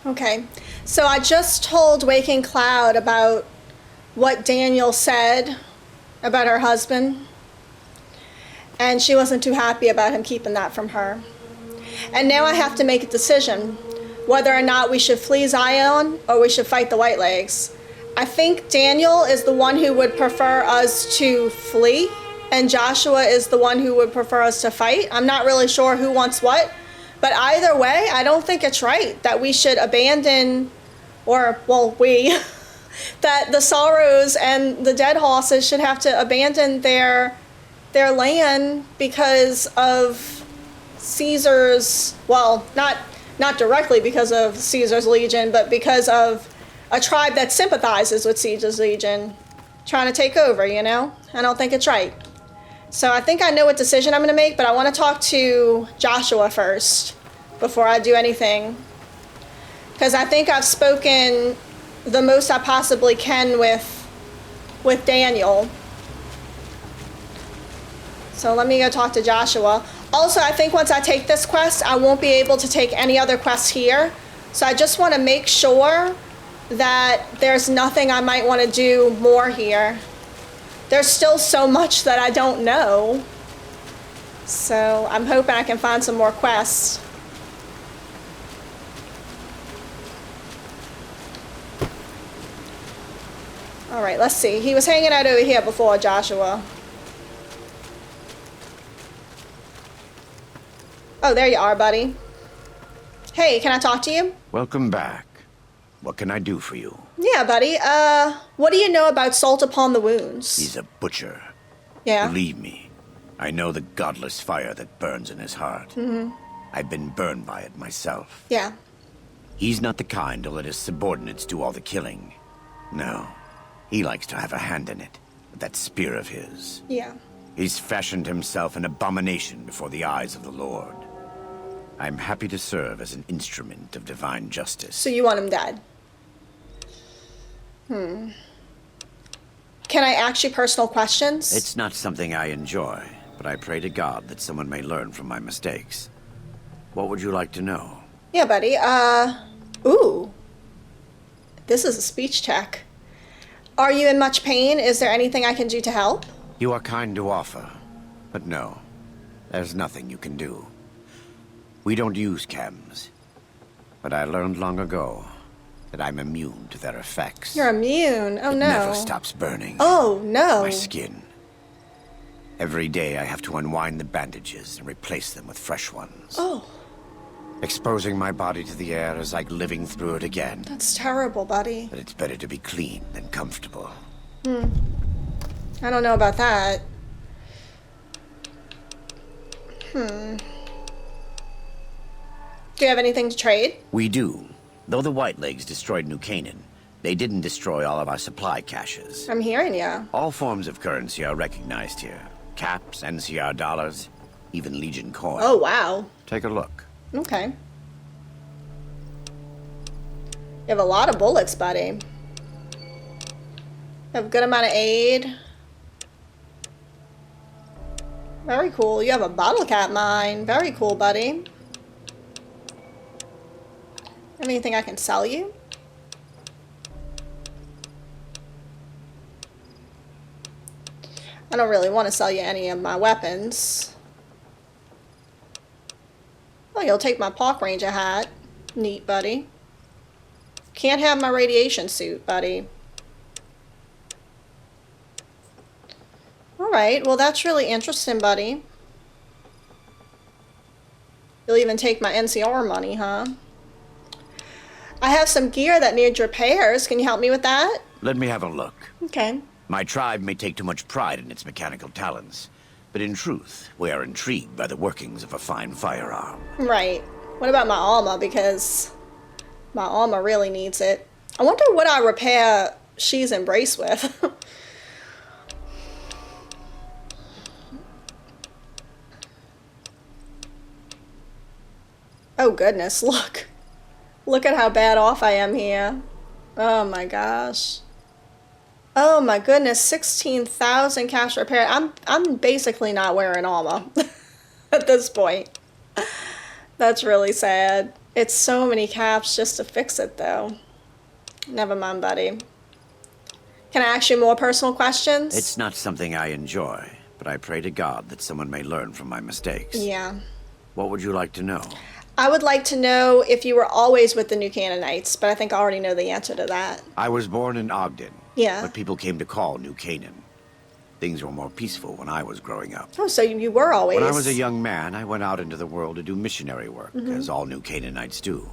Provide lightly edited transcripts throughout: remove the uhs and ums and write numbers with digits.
Okay. So I just told Waking Cloud about what Daniel said about her husband, and she wasn't too happy about him keeping that from her. And now I have to make a decision whether or not we should flee Zion or we should fight the Whitelegs. I think Daniel is the one who would prefer us to flee, and Joshua is the one who would prefer us to fight. I'm not really sure who wants what, but either way, I don't think it's right that we should abandon, or, well, that the Sorrows and the Dead Horses should have to abandon their land because of Caesar's, well, not directly because of Caesar's legion, but because of a tribe that sympathizes with Caesar's legion trying to take over, you know? I don't think it's right. So I think I know what decision I'm going to make, but I want to talk to Joshua first before I do anything. Because I think I've spoken the most I possibly can with Daniel. So let me go talk to Joshua. Also, I think once I take this quest, I won't be able to take any other quests here. So I just want to make sure that there's nothing I might want to do more here. There's still so much that I don't know. So I'm hoping I can find some more quests. All right, let's see. He was hanging out over here before, Joshua. Oh, there you are, buddy. Hey, can I talk to you? Welcome back. What can I do for you? Yeah, buddy. What do you know about Salt Upon the Wounds? He's a butcher. Yeah. Believe me, I know the godless fire that burns in his heart. Mm-hmm. I've been burned by it myself. Yeah. He's not the kind to let his subordinates do all the killing. No. He likes to have a hand in it, with that spear of his. Yeah. He's fashioned himself an abomination before the eyes of the Lord. I'm happy to serve as an instrument of divine justice. So you want him dead? Can I ask you personal questions? It's not something I enjoy, but I pray to God that someone may learn from my mistakes. What would you like to know? Yeah, buddy. Ooh. This is a speech check. Are you in much pain? Is there anything I can do to help? You are kind to offer, but no. There's nothing you can do. We don't use chems, but I learned long ago that I'm immune to their effects. You're immune? Oh, it no. never stops burning. Oh, no. My skin. Every day I have to unwind the bandages and replace them with fresh ones. Oh. Exposing my body to the air is like living through it again. That's terrible, buddy. But it's better to be clean than comfortable. I don't know about that. Do you have anything to trade? We do. Though the Whitelegs destroyed New Canaan, they didn't destroy all of our supply caches. I'm hearing you. All forms of currency are recognized here. Caps, NCR dollars, even Legion coin. Oh, wow. Take a look. Okay. You have a lot of bullets, buddy. You have a good amount of aid. Very cool. You have a bottle cap mine. Very cool, buddy. Anything I can sell you? I don't really want to sell you any of my weapons. Oh, you'll take my Park Ranger hat. Neat, buddy. Can't have my radiation suit, buddy. Alright, well that's really interesting, buddy. You'll even take my NCR money, huh? I have some gear that needs repairs. Can you help me with that? Let me have a look. Okay. My tribe may take too much pride in its mechanical talents, but in truth, we are intrigued by the workings of a fine firearm. Right. What about my armor? Because my armor really needs it. I wonder what I repair She's Embrace with. Oh goodness, look. Look at how bad off I am here. Oh my gosh. Oh my goodness, 16,000 cash repair. I'm basically not wearing armor at this point. That's really sad. It's so many caps just to fix it, though. Never mind, buddy. Can I ask you more personal questions? It's not something I enjoy, but I pray to God that someone may learn from my mistakes. Yeah. What would you like to know? I would like to know if you were always with the New Canaanites, but I think I already know the answer to that. I was born in Ogden. Yeah. What people came to call New Canaan. Things were more peaceful when I was growing up. Oh, so you were always... When I was a young man, I went out into the world to do missionary work, as all New Canaanites do.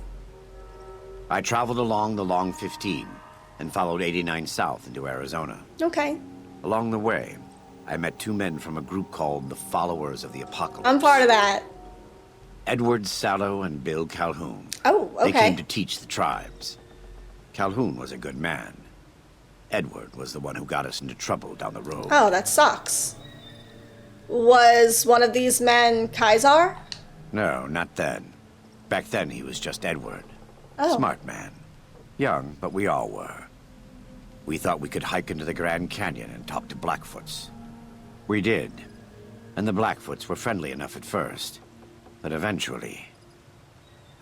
I traveled along the Long 15 and followed 89 south into Arizona. Okay. Along the way, I met two men from a group called the Followers of the Apocalypse. I'm part of that. Edward Sallow and Bill Calhoun. Oh, okay. They came to teach the tribes. Calhoun was a good man. Edward was the one who got us into trouble down the road. Oh, that sucks. Was one of these men Kaiser? No, not then. Back then, he was just Edward. Oh. Smart man. Young, but we all were. We thought we could hike into the Grand Canyon and talk to Blackfoots. We did. And the Blackfoots were friendly enough at first. But eventually...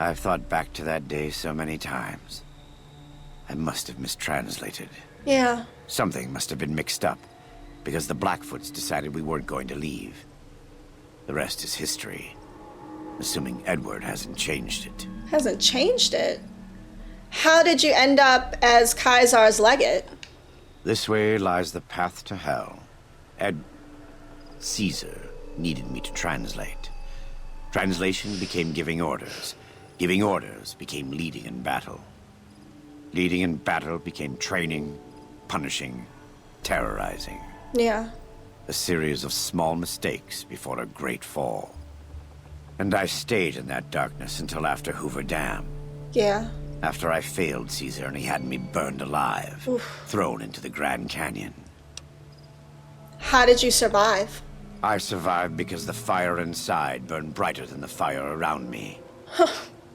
I've thought back to that day so many times. I must have mistranslated. Yeah. Something must have been mixed up, because the Blackfoots decided we weren't going to leave. The rest is history, assuming Edward hasn't changed it. Hasn't changed it? How did you end up as Kaiser's legate? This way lies the path to hell. Caesar needed me to translate. Translation became giving orders. Giving orders became leading in battle. Leading in battle became training, punishing, terrorizing. Yeah. A series of small mistakes before a great fall. And I stayed in that darkness until after Hoover Dam. Yeah. After I failed Caesar and he had me burned alive, thrown into the Grand Canyon. How did you survive? I survived because the fire inside burned brighter than the fire around me.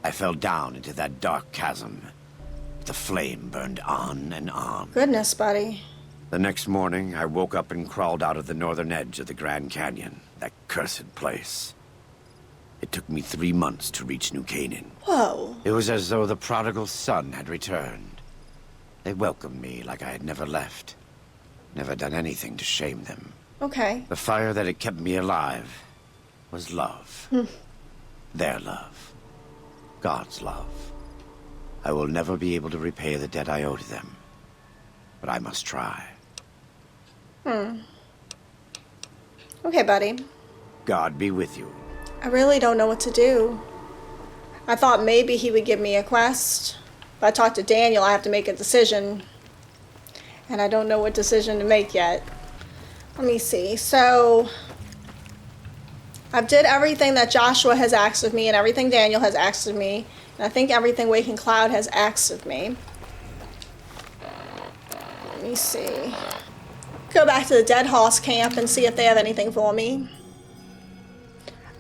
I fell down into that dark chasm. The flame burned on and on. Goodness, buddy. The next morning, I woke up and crawled out of the northern edge of the Grand Canyon, that cursed place. It took me 3 months to reach New Canaan. Whoa. It was as though the prodigal son had returned. They welcomed me like I had never left. Never done anything to shame them. Okay. The fire that had kept me alive was love. Their love. God's love. I will never be able to repay the debt I owe to them. But I must try. Okay, buddy. God be with you. I really don't know what to do. I thought maybe he would give me a quest. If I talk to Daniel, I have to make a decision. And I don't know what decision to make yet. Let me see. So, I did everything that Joshua has asked of me and everything Daniel has asked of me. And I think everything Waking Cloud has asked of me. Let me see. Go back to the Dead Horse camp and see if they have anything for me.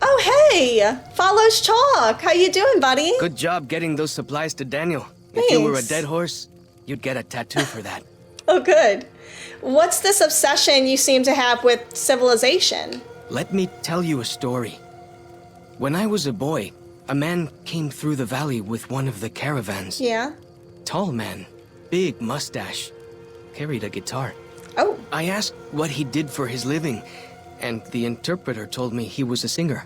Oh, hey! Follows Chalk. How you doing, buddy? Good job getting those supplies to Daniel. If you were a Thanks. dead horse, you'd get a tattoo for that. Oh, good. What's this obsession you seem to have with civilization? Let me tell you a story. When I was a boy, a man came through the valley with one of the caravans. Yeah? Tall man, big mustache, carried a guitar. Oh, I asked what he did for his living, and the interpreter told me he was a singer.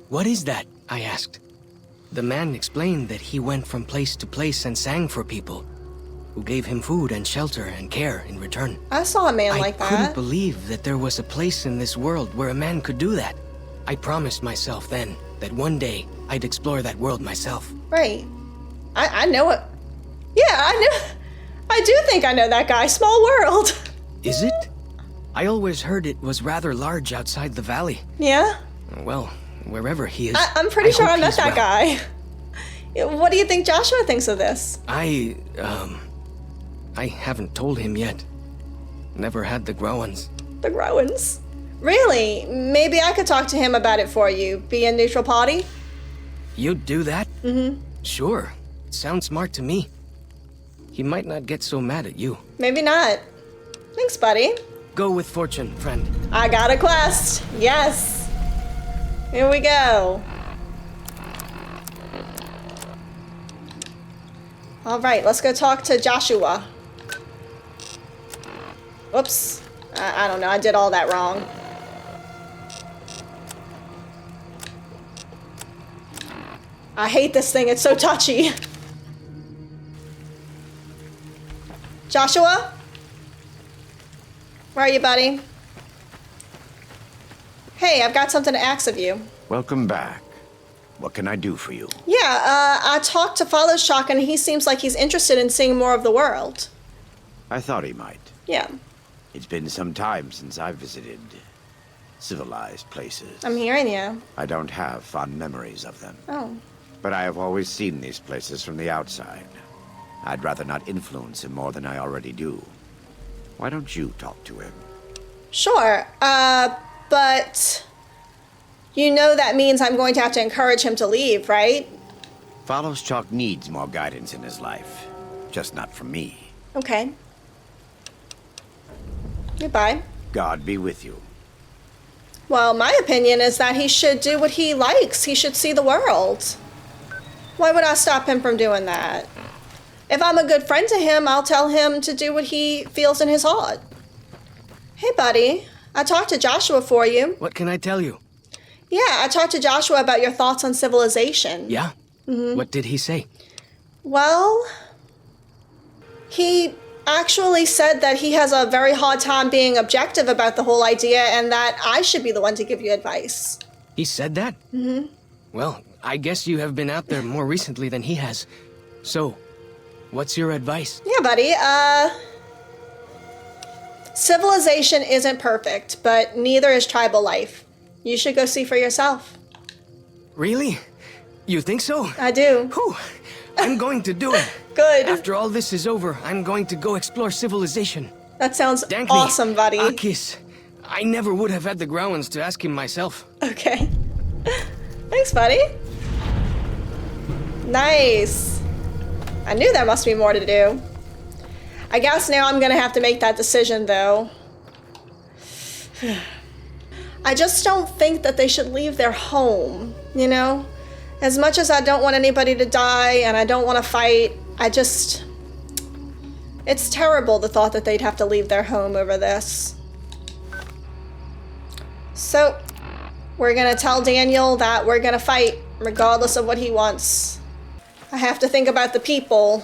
What is that? I asked. The man explained that he went from place to place and sang for people, who gave him food and shelter and care in return. I saw a man like I couldn't that. believe that there was a place in this world where a man could do that. I promised myself then that one day I'd explore that world myself. Right. I know it. Yeah, I know. I do think I know that guy. Small world. Is it? I always heard it was rather large outside the valley. Yeah? Well, wherever he is. I'm pretty sure hope I met he's that well. guy. What do you think Joshua thinks of this? I haven't told him yet. Never had the Growans. The Growans. Really? Maybe I could talk to him about it for you. Be a neutral party? You'd do that? Mm-hmm. Sure. Sounds smart to me. He might not get so mad at you. Maybe not. Thanks, buddy. Go with fortune, friend. I got a quest. Yes. Here we go. All right, let's go talk to Joshua. Whoops. I don't know. I did all that wrong. I hate this thing. It's so touchy. Joshua? Where are you, buddy? Hey, I've got something to ask of you. Welcome back. What can I do for you? Yeah, I talked to Father Shock and he seems like he's interested in seeing more of the world. I thought he might. Yeah, It's been some time since I visited civilized places. I'm hearing you. I don't have fond memories of them. Oh. But I have always seen these places from the outside. I'd rather not influence him more than I already do. Why don't you talk to him? Sure, but you know that means I'm going to have to encourage him to leave, right? Follows Chalk needs more guidance in his life. Just not from me. Okay. Goodbye. God be with you. Well, my opinion is that he should do what he likes. He should see the world. Why would I stop him from doing that? If I'm a good friend to him, I'll tell him to do what he feels in his heart. Hey, buddy. I talked to Joshua for you. What can I tell you? Yeah, I talked to Joshua about your thoughts on civilization. Yeah? What did he say? Well, he actually said that he has a very hard time being objective about the whole idea and that I should be the one to give you advice. He said that? Mm-hmm. Well, I guess you have been out there more recently than he has. So, what's your advice? Yeah, buddy. Civilization isn't perfect, but neither is tribal life. You should go see for yourself. Really? You think so? I do. Whew. I'm going to do it. Good. After all this is over, I'm going to go explore civilization. That sounds Dankni, awesome, buddy. Akis. I never would have had the growins to ask him myself. Okay. Thanks, buddy. Nice. I knew there must be more to do. I guess now I'm gonna have to make that decision, though. I just don't think that they should leave their home, you know? As much as I don't want anybody to die and I don't want to fight, it's terrible, the thought that they'd have to leave their home over this. So, we're gonna tell Daniel that we're gonna fight, regardless of what he wants. I have to think about the people.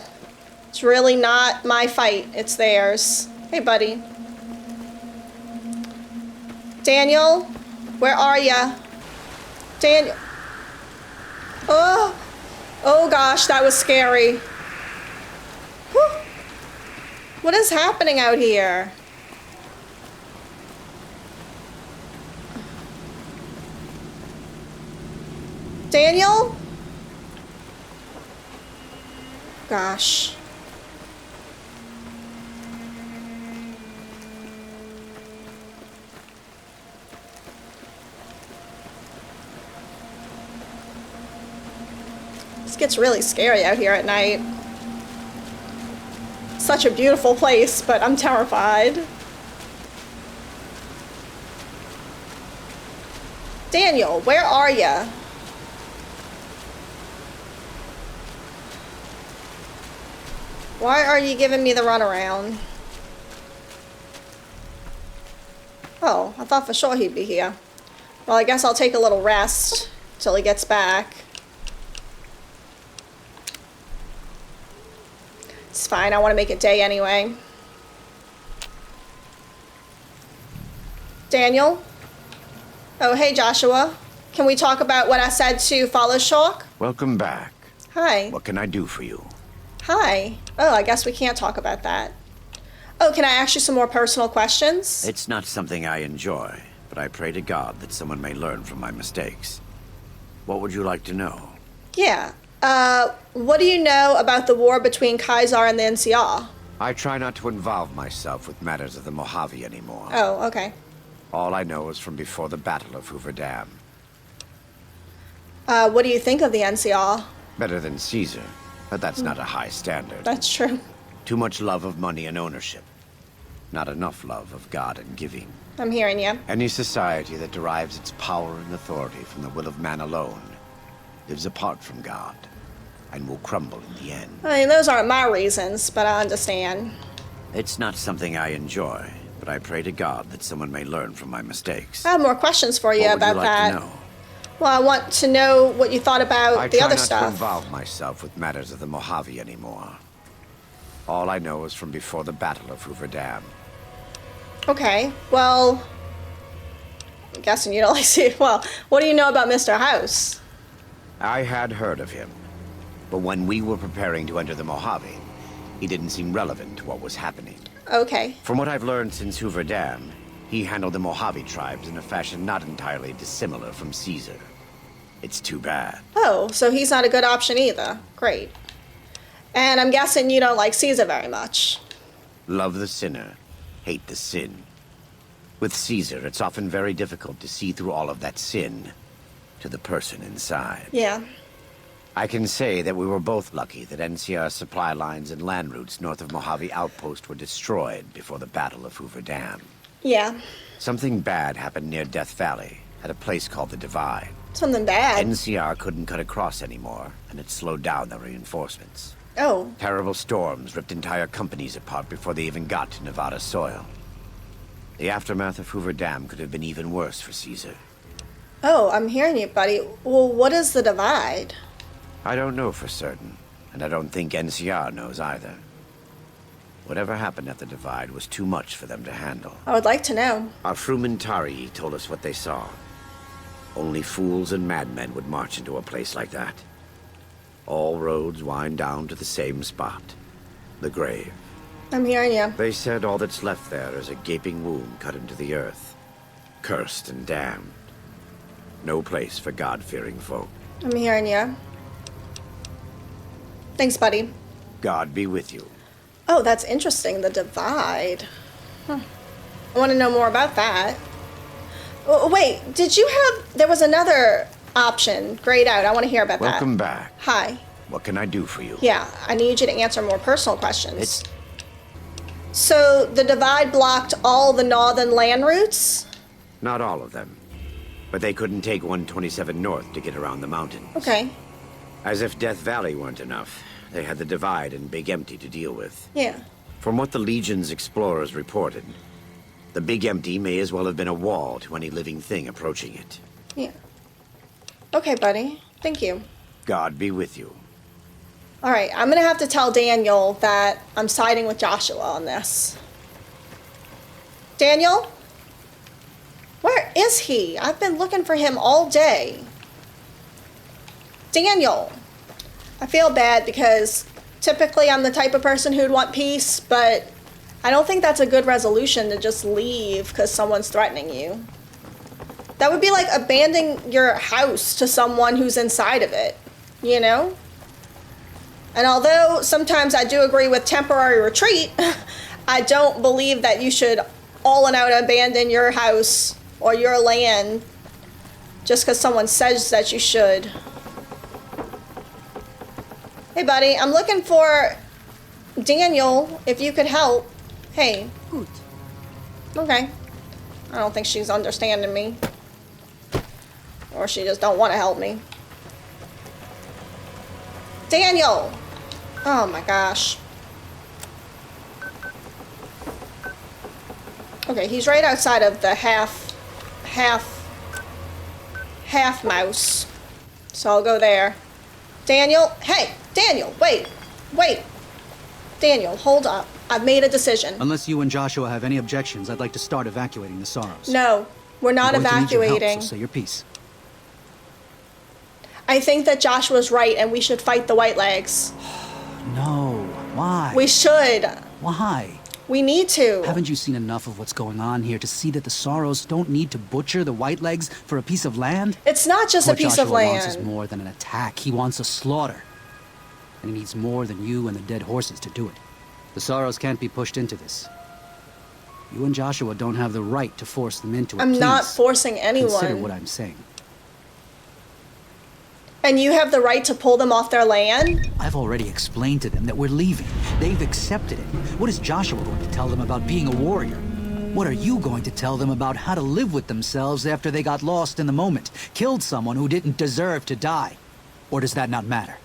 It's really not my fight, it's theirs. Hey, buddy. Daniel, where are ya? Daniel. Oh gosh, that was scary. Whew. What is happening out here? Daniel? Gosh. This gets really scary out here at night. Such a beautiful place, but I'm terrified. Daniel, where are ya? Why are you giving me the runaround? Oh, I thought for sure he'd be here. Well, I guess I'll take a little rest till he gets back. It's fine, I want to make it day anyway. Daniel? Oh, hey, Joshua. Can we talk about what I said to Follow Shark? Welcome back. Hi. What can I do for you? Hi. Oh, I guess we can't talk about that. Oh, can I ask you some more personal questions? It's not something I enjoy, but I pray to God that someone may learn from my mistakes. What would you like to know? Yeah. What do you know about the war between Kaiser and the NCR? I try not to involve myself with matters of the Mojave anymore. Oh, okay. All I know is from before the Battle of Hoover Dam. What do you think of the NCR? Better than Caesar, but that's not a high standard. That's true. Too much love of money and ownership. Not enough love of God and giving. I'm hearing you. Any society that derives its power and authority from the will of man alone lives apart from God. and will crumble in the end. I mean, those aren't my reasons, but I understand. It's not something I enjoy, but I pray to God that someone may learn from my mistakes. I have more questions for you What would about you like that. to know? Well, I want to know what you thought about I the try other not to stuff. involve myself with matters of the Mojave anymore. All I know is from before the Battle of Hoover Dam. Okay, well, I'm guessing you don't like see. Well, what do you know about Mr. House? I had heard of him, but when we were preparing to enter the Mojave, he didn't seem relevant to what was happening. Okay. From what I've learned since Hoover Dam, he handled the Mojave tribes in a fashion not entirely dissimilar from Caesar. It's too bad. Oh, so he's not a good option either. Great. And I'm guessing you don't like Caesar very much. Love the sinner, hate the sin. With Caesar, it's often very difficult to see through all of that sin to the person inside. Yeah. I can say that we were both lucky that NCR's supply lines and land routes north of Mojave Outpost were destroyed before the Battle of Hoover Dam. Yeah. Something bad happened near Death Valley, at a place called the Divide. Something bad. NCR couldn't cut across anymore, and it slowed down the reinforcements. Oh. Terrible storms ripped entire companies apart before they even got to Nevada soil. The aftermath of Hoover Dam could have been even worse for Caesar. Oh, I'm hearing you, buddy. Well, what is the Divide? I don't know for certain, and I don't think NCR knows either. Whatever happened at the Divide was too much for them to handle. I would like to know. Our Frumentari told us what they saw. Only fools and madmen would march into a place like that. All roads wind down to the same spot, the grave. I'm hearing you. They said all that's left there is a gaping wound cut into the earth, cursed and damned. No place for God-fearing folk. I'm hearing you. Thanks, buddy. God be with you. Oh, that's interesting. The Divide. Huh. I want to know more about that. Oh, wait, did you have... There was another option grayed out. I want to hear about that. Welcome back. Hi. What can I do for you? Yeah, I need you to answer more personal questions. It's... So, the Divide blocked all the northern land routes? Not all of them. But they couldn't take 127 north to get around the mountains. Okay. As if Death Valley weren't enough, they had the Divide and Big Empty to deal with. Yeah. From what the Legion's explorers reported, the Big Empty may as well have been a wall to any living thing approaching it. Yeah. Okay, buddy. Thank you. God be with you. All right, I'm going to have to tell Daniel that I'm siding with Joshua on this. Daniel? Where is he? I've been looking for him all day. Daniel! I feel bad because typically I'm the type of person who'd want peace, but I don't think that's a good resolution to just leave because someone's threatening you. That would be like abandoning your house to someone who's inside of it, you know? And although sometimes I do agree with temporary retreat, I don't believe that you should all and out abandon your house or your land just because someone says that you should. Hey, buddy, I'm looking for Daniel, if you could help. Hey. Gut. Okay. I don't think she's understanding me. Or she just don't want to help me. Daniel! Oh my gosh. Okay, he's right outside of the half mouse. So I'll go there. Daniel, hey, Daniel, wait. Daniel, hold up. I've made a decision. Unless you and Joshua have any objections, I'd like to start evacuating the Sorrows. No, we're not I'm going to need your help, evacuating. so say your piece. I think that Joshua's right and we should fight the Whitelegs. No. Why? We should. Why? We need to. Haven't you seen enough of what's going on here to see that the Sorrows don't need to butcher the Whitelegs for a piece of land? It's not just a What piece Joshua of wants is land. more than an attack. He wants a slaughter. And he needs more than you and the dead horses to do it. The Sorrows can't be pushed into this. You and Joshua don't have the right to force them into it. I'm not Please, forcing consider what anyone. I'm saying. And you have the right to pull them off their land? I've already explained to them that we're leaving. They've accepted it. What is Joshua going to tell them about being a warrior? What are you going to tell them about how to live with themselves after they got lost in the moment, killed someone who didn't deserve to die? Or does that not matter?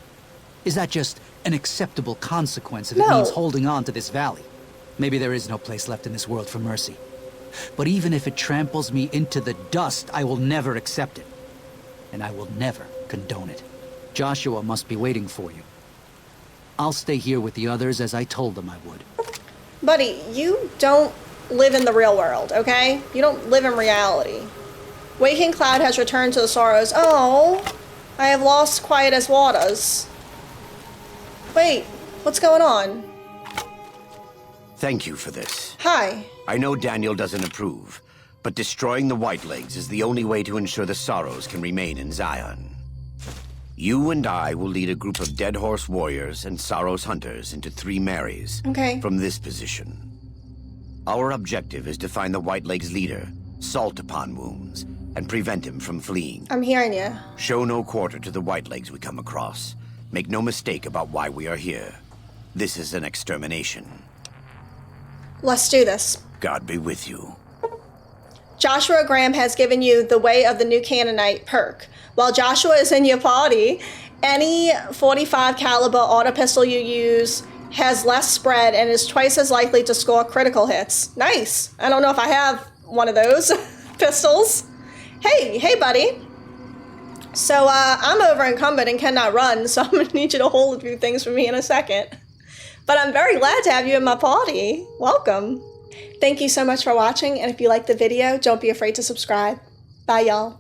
Is that just an acceptable consequence if No. it means holding on to this valley? Maybe there is no place left in this world for mercy. But even if it tramples me into the dust, I will never accept it. And I will never condone it. Joshua must be waiting for you. I'll stay here with the others as I told them I would. Buddy, you don't live in the real world, okay? You don't live in reality. Waking Cloud has returned to the Sorrows. Oh, I have lost quiet as waters. Wait, what's going on? Thank you for this. Hi. I know Daniel doesn't approve, but destroying the Whitelegs is the only way to ensure the Sorrows can remain in Zion. You and I will lead a group of Dead Horse warriors and Sorrows hunters into 3 Marys Okay. from this position. Our objective is to find the Whitelegs leader, Salt Upon Wounds, and prevent him from fleeing. I'm hearing you. Show no quarter to the Whitelegs we come across. Make no mistake about why we are here. This is an extermination. Let's do this. God be with you. Joshua Graham has given you the Way of the New Canaanite perk. While Joshua is in your party, any 45 caliber auto pistol you use has less spread and is twice as likely to score critical hits. Nice. I don't know if I have one of those pistols. Hey, buddy. So I'm over encumbered and cannot run, so I'm gonna need you to hold a few things for me in a second. But I'm very glad to have you in my party. Welcome. Thank you so much for watching, and if you liked the video, don't be afraid to subscribe. Bye, y'all.